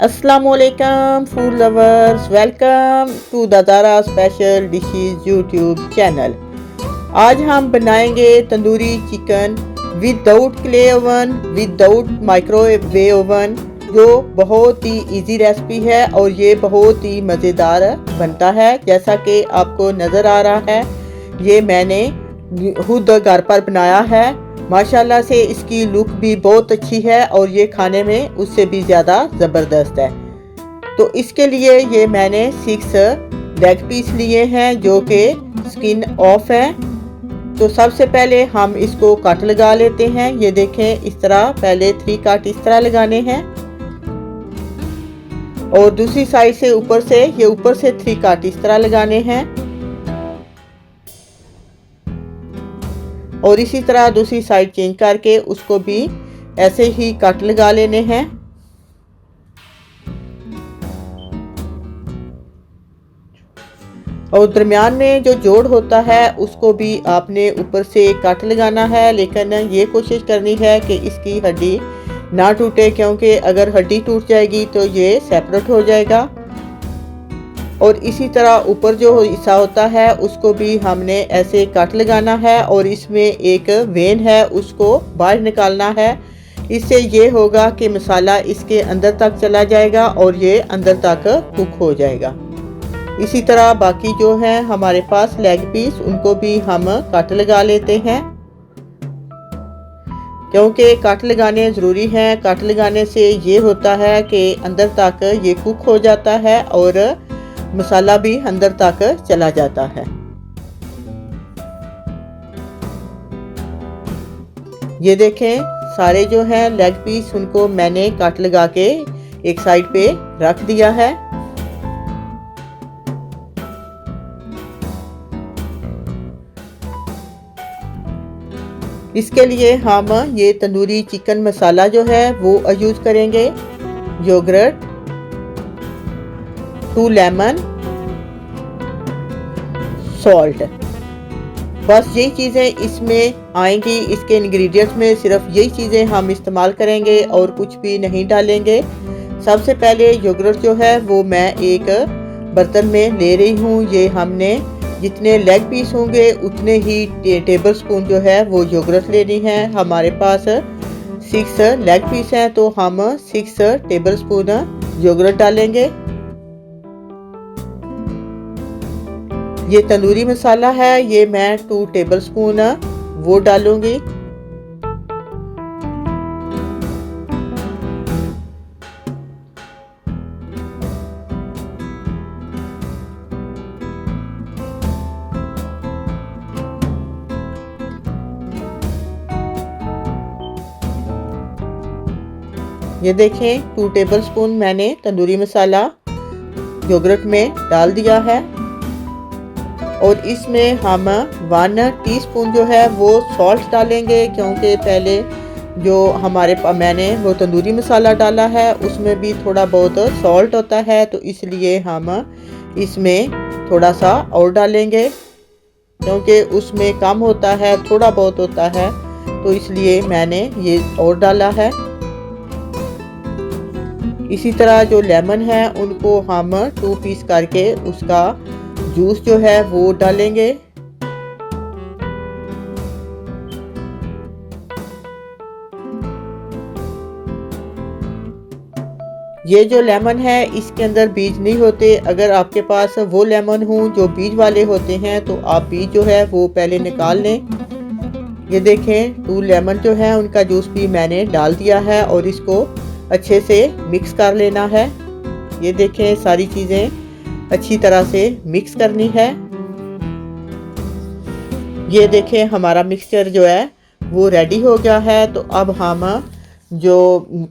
अस्सलामुअलैकुम food lovers, welcome to the Zara special dishes YouTube channel. आज हम बनाएंगे tandoori chicken without clay oven, without microwave oven, जो बहुत ही इजी रेसिपी है और ये बहुत ही मज़ेदार बनता है। जैसा कि आपको नज़र आ रहा है, ये मैंने खुद घर पर बनाया है। माशाल्लाह से इसकी लुक भी बहुत अच्छी है और ये खाने में उससे भी ज़्यादा ज़बरदस्त है। तो इसके लिए ये मैंने 6 लेग पीस लिए हैं जो कि स्किन ऑफ है। तो सबसे पहले हम इसको कट लगा लेते हैं। ये देखें, इस तरह पहले 3 कट इस तरह लगाने हैं और दूसरी साइड से ऊपर से 3 कट इस तरह लगाने हैं और इसी तरह दूसरी साइड चेंज करके उसको भी ऐसे ही कट लगा लेने हैं। और दरमियान में जो जोड़ होता है उसको भी आपने ऊपर से कट लगाना है, लेकिन ये कोशिश करनी है कि इसकी हड्डी ना टूटे, क्योंकि अगर हड्डी टूट जाएगी तो ये सेपरेट हो जाएगा। और इसी तरह ऊपर जो हिस्सा होता है उसको भी हमने ऐसे कट लगाना है और इसमें एक वेन है उसको बाहर निकालना है। इससे ये होगा कि मसाला इसके अंदर तक चला जाएगा और ये अंदर तक कुक हो जाएगा। इसी तरह बाकी जो है हमारे पास लेग पीस, उनको भी हम कट लगा लेते हैं, क्योंकि कट लगाने ज़रूरी हैं। कट लगाने से ये होता है कि अंदर तक ये कुक हो जाता है और मसाला भी अंदर तक चला जाता है। ये देखें, सारे जो हैं लेग पीस उनको मैंने कट लगा के एक साइड पे रख दिया है। इसके लिए हम ये तंदूरी चिकन मसाला जो है वो यूज़ करेंगे। योगर्ट, 2 लेमन, सॉल्ट, बस यही चीज़ें इसमें आएंगी। इसके इंग्रेडिएंट्स में सिर्फ यही चीज़ें हम इस्तेमाल करेंगे और कुछ भी नहीं डालेंगे। सबसे पहले योगर्ट जो है वो मैं एक बर्तन में ले रही हूँ। ये हमने जितने लेग पीस होंगे उतने ही टेबल स्पून जो है वो योगर्ट लेनी है। हमारे पास 6 लेग पीस हैं तो हम 6 टेबल स्पून योगर्ट डालेंगे। ये तंदूरी मसाला है, ये मैं 2 टेबल स्पून वो डालूंगी। ये देखें, 2 टेबल स्पून मैंने तंदूरी मसाला योगर्ट में डाल दिया है और इसमें हम 1 टीस्पून जो है वो सॉल्ट डालेंगे, क्योंकि पहले जो मैंने वो तंदूरी मसाला डाला है उसमें भी थोड़ा बहुत सॉल्ट होता है, तो इसलिए हम इसमें थोड़ा सा और डालेंगे, क्योंकि उसमें कम होता है, थोड़ा बहुत होता है, तो इसलिए मैंने ये और डाला है। इसी तरह जो लेमन है उनको हम 2 पीस करके उसका जूस जो है वो डालेंगे। ये जो लेमन है इसके अंदर बीज नहीं होते। अगर आपके पास वो लेमन हो जो बीज वाले होते हैं तो आप बीज जो है वो पहले निकाल लें। ये देखें, 2 लेमन जो है उनका जूस भी मैंने डाल दिया है और इसको अच्छे से मिक्स कर लेना है। ये देखें, सारी चीज़ें अच्छी तरह से मिक्स करनी है। ये देखें, हमारा मिक्सचर जो है वो रेडी हो गया है। तो अब हम जो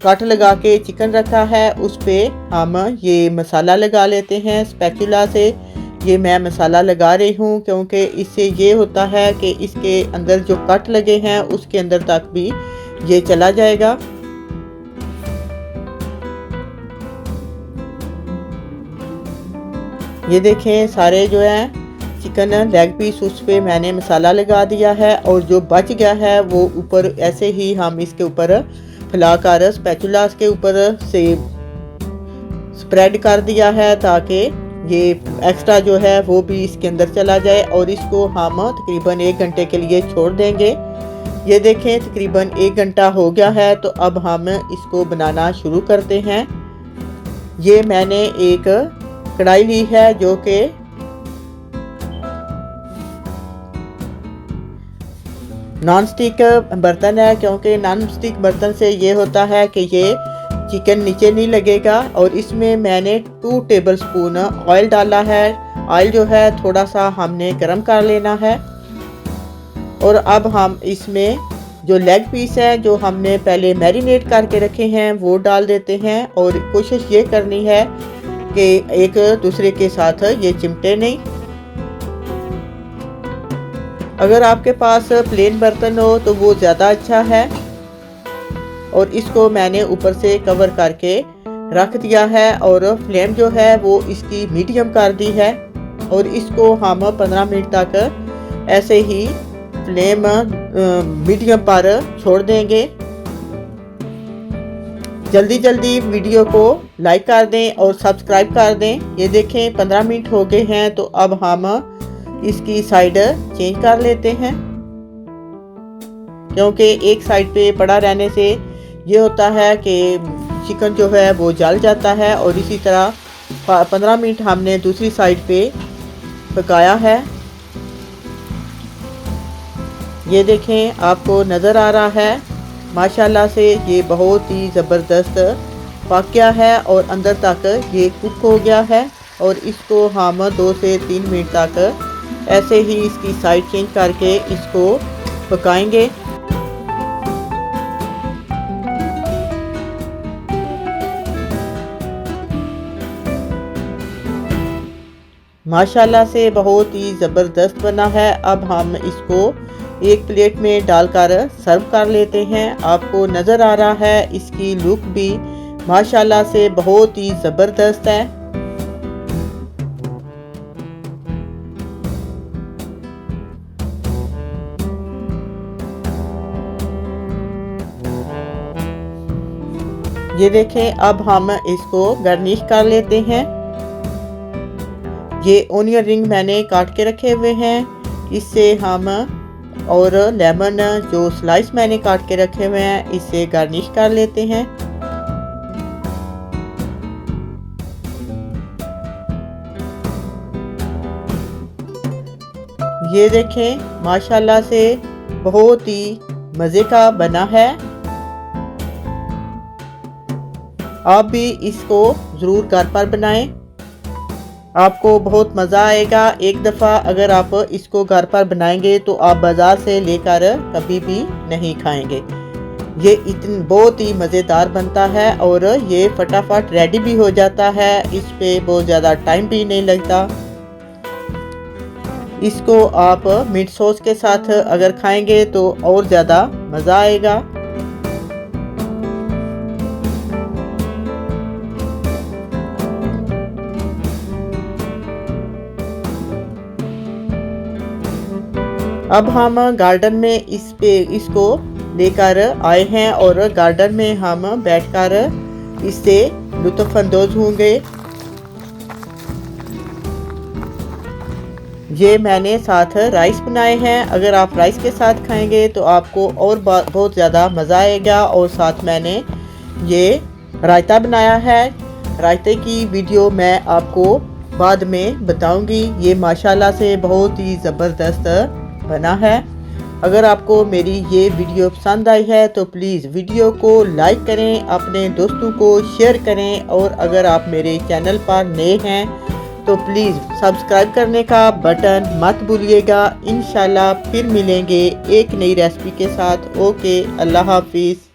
कट लगा के चिकन रखा है उस पे हम ये मसाला लगा लेते हैं स्पैचुला से। ये मैं मसाला लगा रही हूँ क्योंकि इससे ये होता है कि इसके अंदर जो कट लगे हैं उसके अंदर तक भी ये चला जाएगा। ये देखें, सारे जो है चिकन लेग पीस उस पे मैंने मसाला लगा दिया है और जो बच गया है वो ऊपर ऐसे ही हम इसके ऊपर फैलाकर स्पैचुला के ऊपर से स्प्रेड कर दिया है ताकि ये एक्स्ट्रा जो है वो भी इसके अंदर चला जाए। और इसको हम तकरीबन 1 घंटे के लिए छोड़ देंगे। ये देखें तकरीबन 1 घंटा हो गया है। तो अब हम इसको बनाना शुरू करते हैं। ये मैंने एक कढ़ाई ली है जो कि नॉन स्टिक बर्तन है, क्योंकि नॉन स्टिक बर्तन से ये होता है कि ये चिकन नीचे नहीं लगेगा। और इसमें मैंने 2 टेबलस्पून ऑयल डाला है। ऑयल जो है थोड़ा सा हमने गर्म कर लेना है। और अब हम इसमें जो लेग पीस है जो हमने पहले मैरिनेट करके रखे हैं वो डाल देते हैं। और कोशिश ये करनी है कि एक दूसरे के साथ ये चिमटे नहीं। अगर आपके पास प्लेन बर्तन हो तो वो ज़्यादा अच्छा है। और इसको मैंने ऊपर से कवर करके रख दिया है और फ्लेम जो है वो इसकी मीडियम कर दी है। और इसको हम 15 मिनट तक ऐसे ही फ्लेम मीडियम पर छोड़ देंगे। जल्दी जल्दी वीडियो को लाइक कर दें और सब्सक्राइब कर दें। ये देखें 15 मिनट हो गए हैं। तो अब हम इसकी साइड चेंज कर लेते हैं, क्योंकि एक साइड पे पड़ा रहने से ये होता है कि चिकन जो है वो जल जाता है। और इसी तरह 15 मिनट हमने दूसरी साइड पे पकाया है। ये देखें आपको नज़र आ रहा है माशाल्लाह से ये बहुत ही ज़बरदस्त पक गया है और अंदर तक ये कुक हो गया है। और इसको हम 2 से 3 मिनट तक ऐसे ही इसकी साइड चेंज करके इसको पकाएंगे। माशाल्लाह से बहुत ही ज़बरदस्त बना है। अब हम इसको एक प्लेट में डालकर सर्व कर लेते हैं। आपको नज़र आ रहा है इसकी लुक भी माशाल्लाह से बहुत ही ज़बरदस्त है। ये देखें अब हम इसको गार्निश कर लेते हैं। ये ओनियन रिंग मैंने काट के रखे हुए हैं, इससे हम और लेमन जो स्लाइस मैंने काट के रखे हुए हैं इससे गार्निश कर लेते हैं। ये देखें माशाल्लाह से बहुत ही मज़े का बना है। आप भी इसको ज़रूर घर पर बनाएं, आपको बहुत मज़ा आएगा। एक दफ़ा अगर आप इसको घर पर बनाएंगे तो आप बाज़ार से लेकर कभी भी नहीं खाएंगे। ये बहुत ही मज़ेदार बनता है और ये फटाफट रेडी भी हो जाता है। इस पे बहुत ज़्यादा टाइम भी नहीं लगता। इसको आप मीट सॉस के साथ अगर खाएंगे तो और ज़्यादा मज़ा आएगा। अब हम गार्डन में इसको लेकर आए हैं और गार्डन में हम बैठकर इससे लुत्फ़अंदोज़ होंगे। ये मैंने साथ राइस बनाए हैं। अगर आप राइस के साथ खाएंगे तो आपको और बहुत ज़्यादा मज़ा आएगा। और साथ मैंने ये रायता बनाया है। रायते की वीडियो मैं आपको बाद में बताऊंगी। ये माशाल्लाह से बहुत ही ज़बरदस्त बना है। अगर आपको मेरी ये वीडियो पसंद आई है तो प्लीज़ वीडियो को लाइक करें, अपने दोस्तों को शेयर करें। और अगर आप मेरे चैनल पर नए हैं तो प्लीज़ सब्सक्राइब करने का बटन मत भूलिएगा। इंशाल्लाह फिर मिलेंगे एक नई रेसिपी के साथ। ओके, अल्लाह हाफिज़।